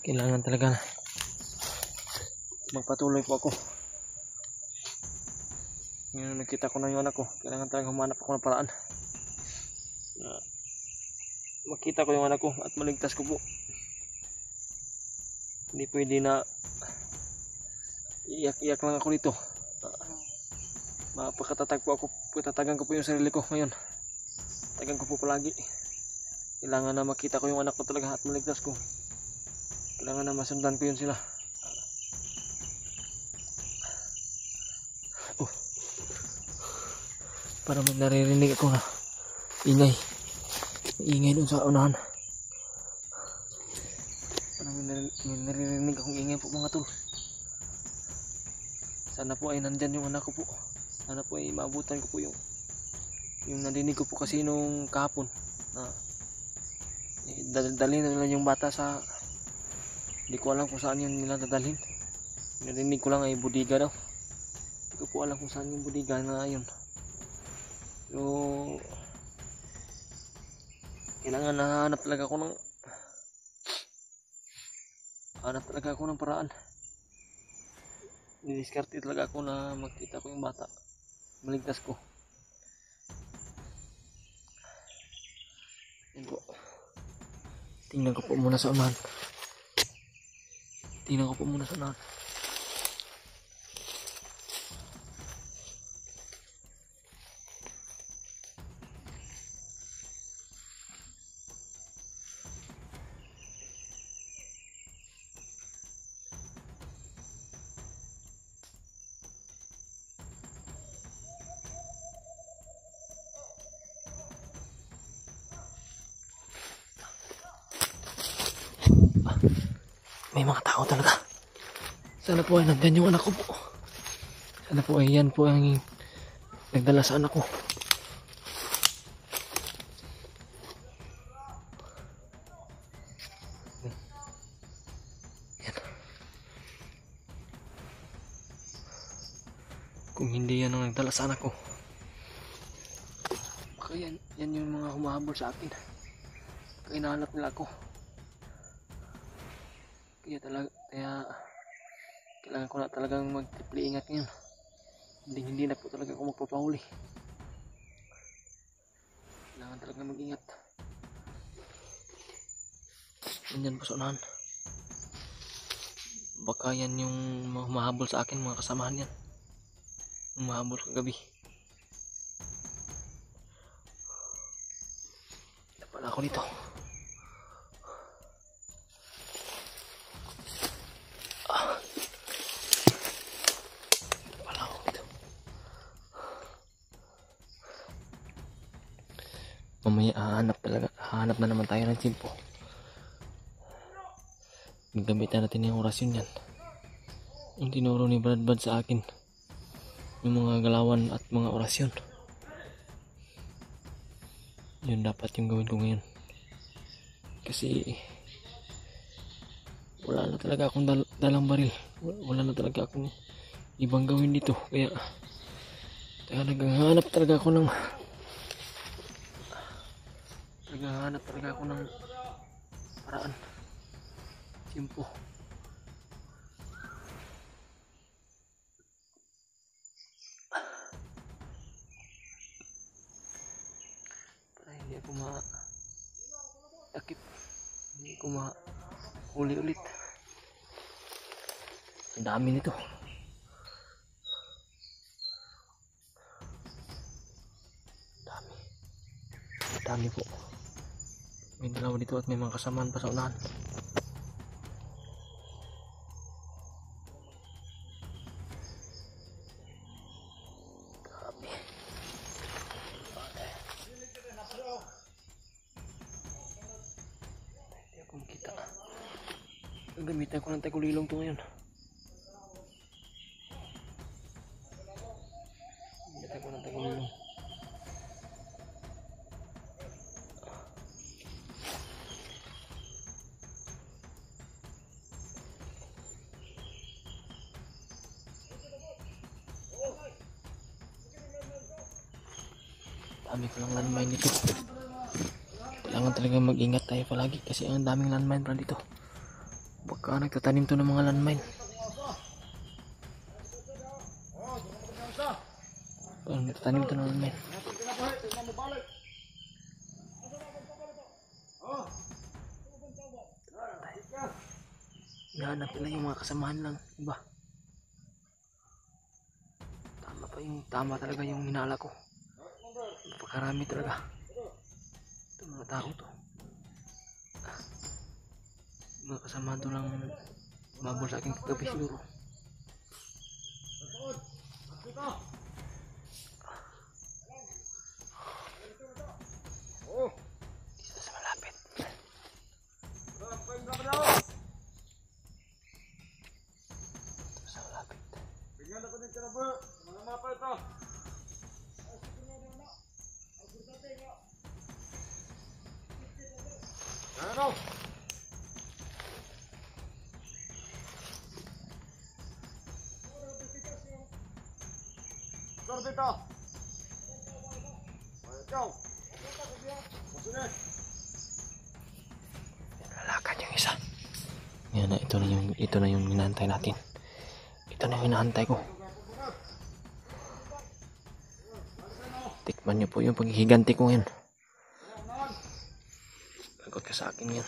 Kailangan talaga magpatuloy po ako. Ngayon nakita ko na yung anak ko, kailangan talaga humanap ako ng paraan na makita ko yung anak ko at maligtas ko po. Hindi pwede na iyak-iyak lang ako dito. Mapakatatag po ako, patatagan ko po yung sarili ko ngayon. Tagan ko po palagi. Kailangan na makita ko yung anak ko talaga at maligtas ko. Kailangan na masundan ko yun sila. Para may naririnig ako na ingay dun sa unahan. Parang may naririnig akong ingay po mga tol. Sana po ay nandyan yung anak ko po. Sana po ay maabutan ko po yung nadinig ko po kasi nung kahapon na dalhin na nila yung bata sa, hindi ko alam kung saan yun nila dadalhin. Narinig ko lang ay budiga daw. Hindi ko po alam kung saan yung budiga na yun. So kailangan nahanap talaga ako ng paraan. Diniskarte talaga ako na makita ko yung bata, maligtas ko. Yan po. Tingnan ko po muna sa unahan. May mga tao talaga. Sana po ay nandyan yung anak ko po. Sana po ay yan po ang nagdala sa anak ko. Yan. Kung hindi yan ang nagdala sa anak ko, baka yan yung mga humahabol sa akin. Kaya hinahanap nila ako. Kaya kailangan ko na talagang mag-triple ingat ngayon. Hindi na po talaga ako magpapahuli. Kailangan talaga mag-ingat. Ganyan po sa unahan. Baka yan yung humahabol sa akin, mga kasamahan yan. Humahabol kagabi. Wala pala ako dito. Mamaya hahanap na naman tayo ng tsimpo. Gagamitan natin yung orasyon yan. Yung tinuro ni Brad sa akin, yung mga galawan at mga orasyon. Yun dapat yung gawin ko ngayon. Kasi wala na talaga akong dalang baril. Wala na talaga akong ibang gawin dito. Kaya naghahanap talaga ako ng paraan. Simpo. Para hindi ako takip. Hindi ako mahuli ulit. Ang dami nito. Dami po. May dalawa dito at may mga kasamaan pa sa unahan. Grabe. Hindi ako makita. Gagamitan ko ng tagulilong to ngayon. Gagamitan ko ng tagulilong. Dami ko lang landmine dito. Kailangan talaga mag-ingat tayo palagi kasi ang daming landmine pa dito. Baka nagtatanim to ng mga landmine. Nagtatanim to ng landmine. Hinahanap nila yung mga kasamahan lang. Iba. Tama talaga yung hinala ko. Napakarami talaga. Ito mga tao to. Mga kasamahan to lang mabol sa aking kagabi siguro. Dito sa malapit. Bigyan ako ng karabo, mga mapa ito. Ano? Sorbito. Ikaw. Masunod. Lalakad yung isa. Yan na, ito na yung hinahantay natin. Ito na yung hinahantay ko. Tikman niyo po yung paghihiganti ko ngayon. Lagot ka sa akin yan.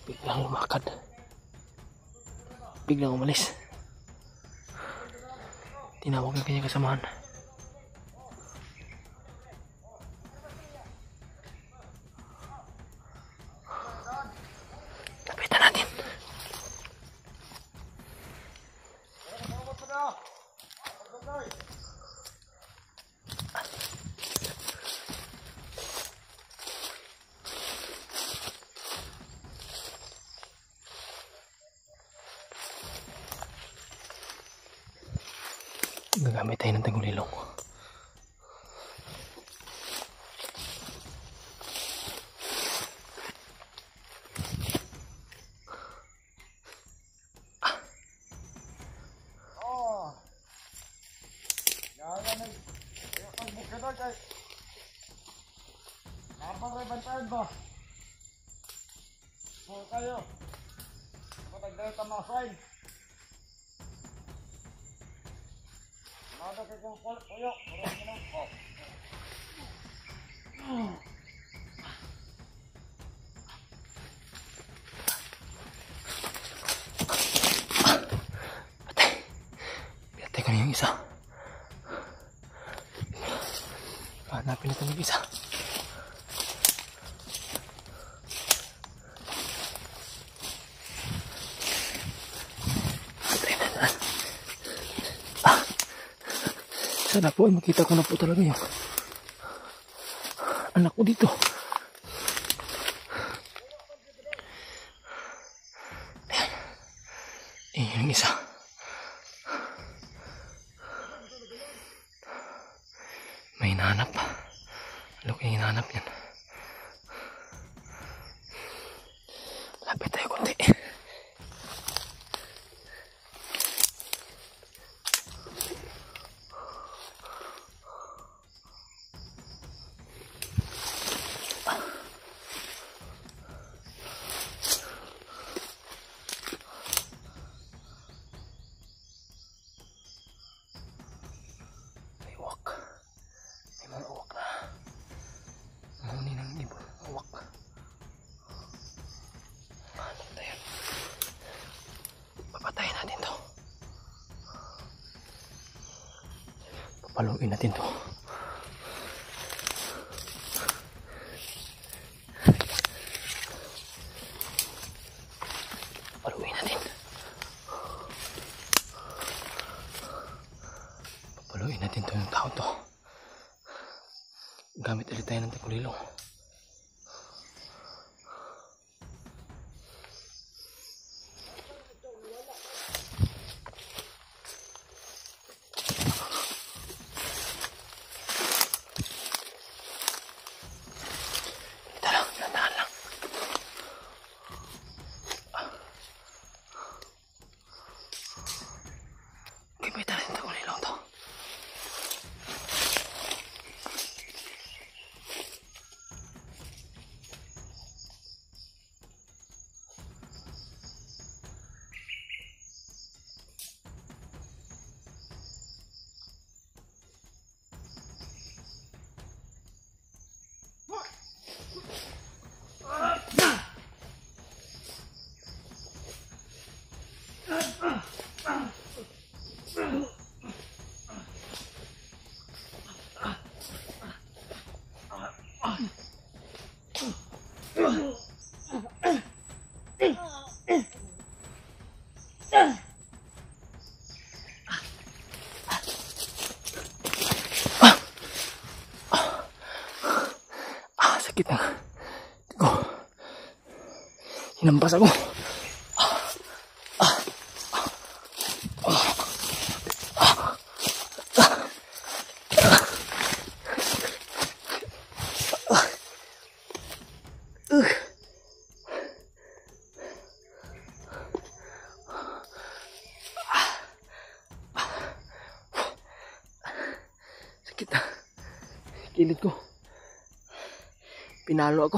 Biglang lumakad. Biglang umalis. Tinawag ang kanyang kasamahan. Lapitan natin. Gagamit tayo ng tagulilong. Bantayan ba? So kayo. Matagdala tamasain. Ada kayak kulit koyok, orang menangkap. Patay. Patay ko na yung isa. Hanapin natin yung isa. Sana po ay makita ko na po talaga yung anak ko dito. Ayan yung isa. May hinahanap. Ano ko yung hinahanap yan? Lapit tayo konti. Paluin natin to. Paluin natin to yung tao to. Gamit ulit tayo ng takulilong. Kita lang, nandahan lang. Gamit tayo ng takulilong to. Sakit na. Ko. Hinampas ako. Sakit na. Kilid ko. Pinalo ako.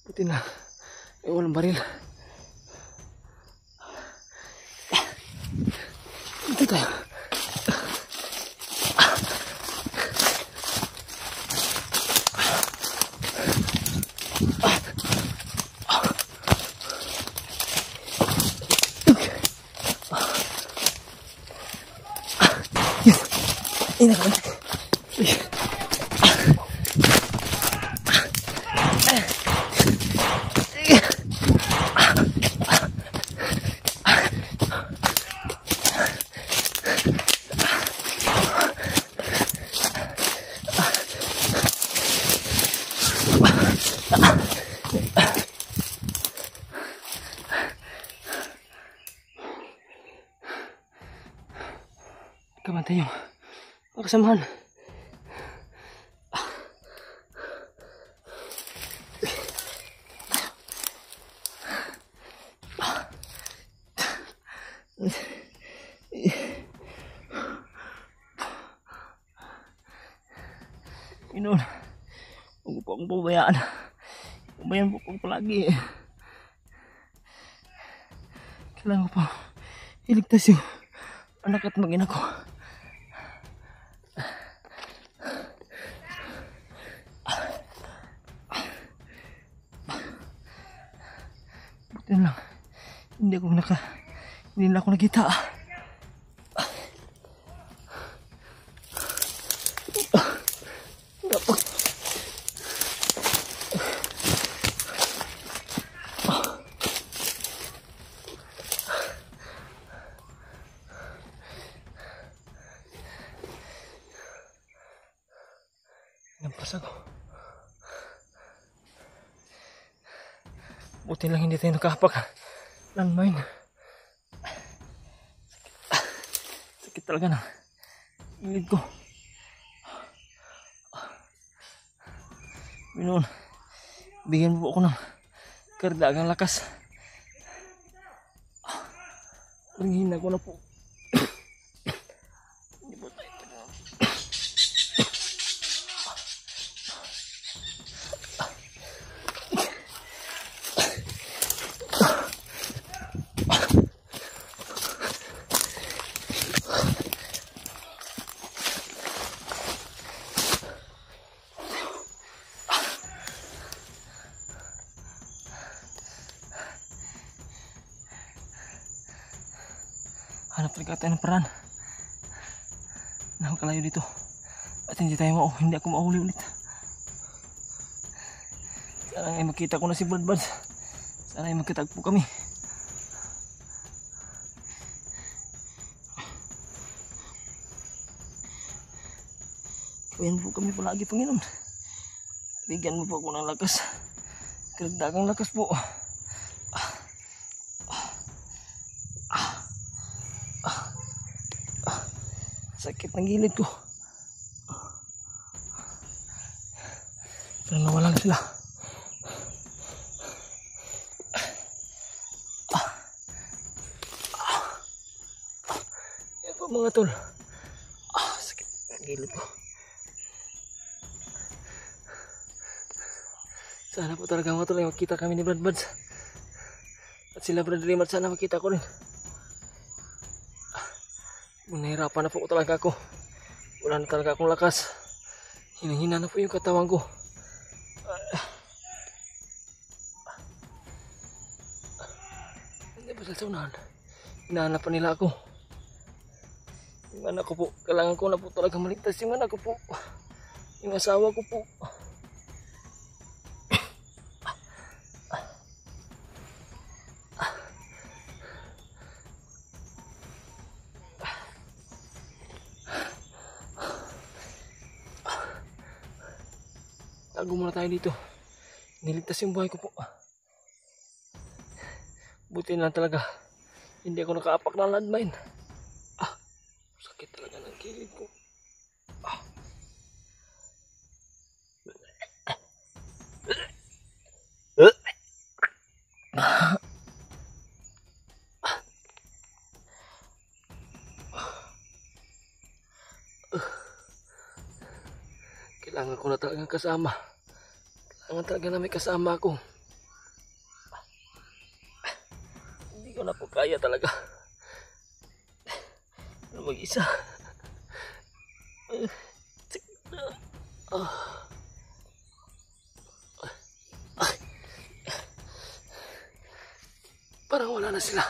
Buti na. Walang baril. Dito tayo. Ini kan. Kapan tayo? Kasamahan. Inon. Huwag po akong pabayaan. Pabayaan po ako palagi. Kailangan ko pa iligtas yung anak at mag-ina ko. Buti lang. Hindi na ako nakita. Nampas ako. Buti lang hindi tayo nakahapak. Landmine. Sakit talaga na. Ilid ko. Binuon. Bigyan mo po ako ng kardagang lakas. Ringhin ako na po. Hanap talaga tayo ng paraan na makalayo dito at hindi ako mauli ulit. Sana ay makita ko na si Brad Buds. Sana ay magkatagpo kami. Gabayan po kami palagi, Panginoon. Bigyan mo po ako ng lakas. Karagdagang lakas po. Sakit ng gilid ko. Parang nawala na sila. Yan po mga tol. Sakit ng gilid ko. Sana po talaga mga tol ay makita kami ni Brad Buds. At sila Brad Rimar, sana makita ko rin. Nahirapan na po talaga ako. Wala na talaga akong lakas. Hinahina na po yung katawan ko. Hindi ba sa unahan? Hinahanap pa nila ako. Yung anak ko po, kailangan ko na po talaga maligtas yung anak ko po. Yung asawa ko po. Tago muna tayo dito. Niligtas yung buhay ko po. Buti na talaga hindi ako nakaapak ng landmine. Sakit talaga ng kilid ko. Kailangan ko na talagang kasama. Kailangan talaga na may kasama ako. Hindi ko na po kaya talaga. Mag-isa. Parang wala na sila.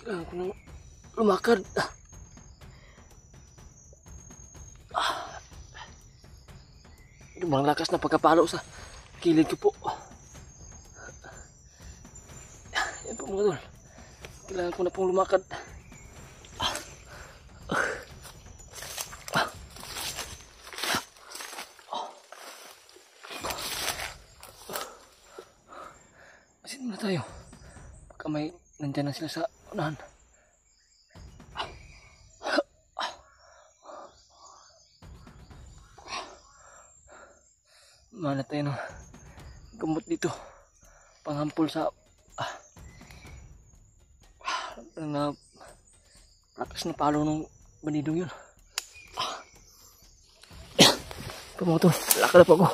Kailangan ko nang lumakad. Lumang lakas na pagkapalo sa kilid ko po. Yan po mga tol. Kailangan ko na pong lumakad. Masin muna tayo. Baka may nandyan na sila sa unahan. Mana tayo ng gamot dito. Panghampol sa na lakas na palo ng bandidong yun. Pamotol, lakad na po ako.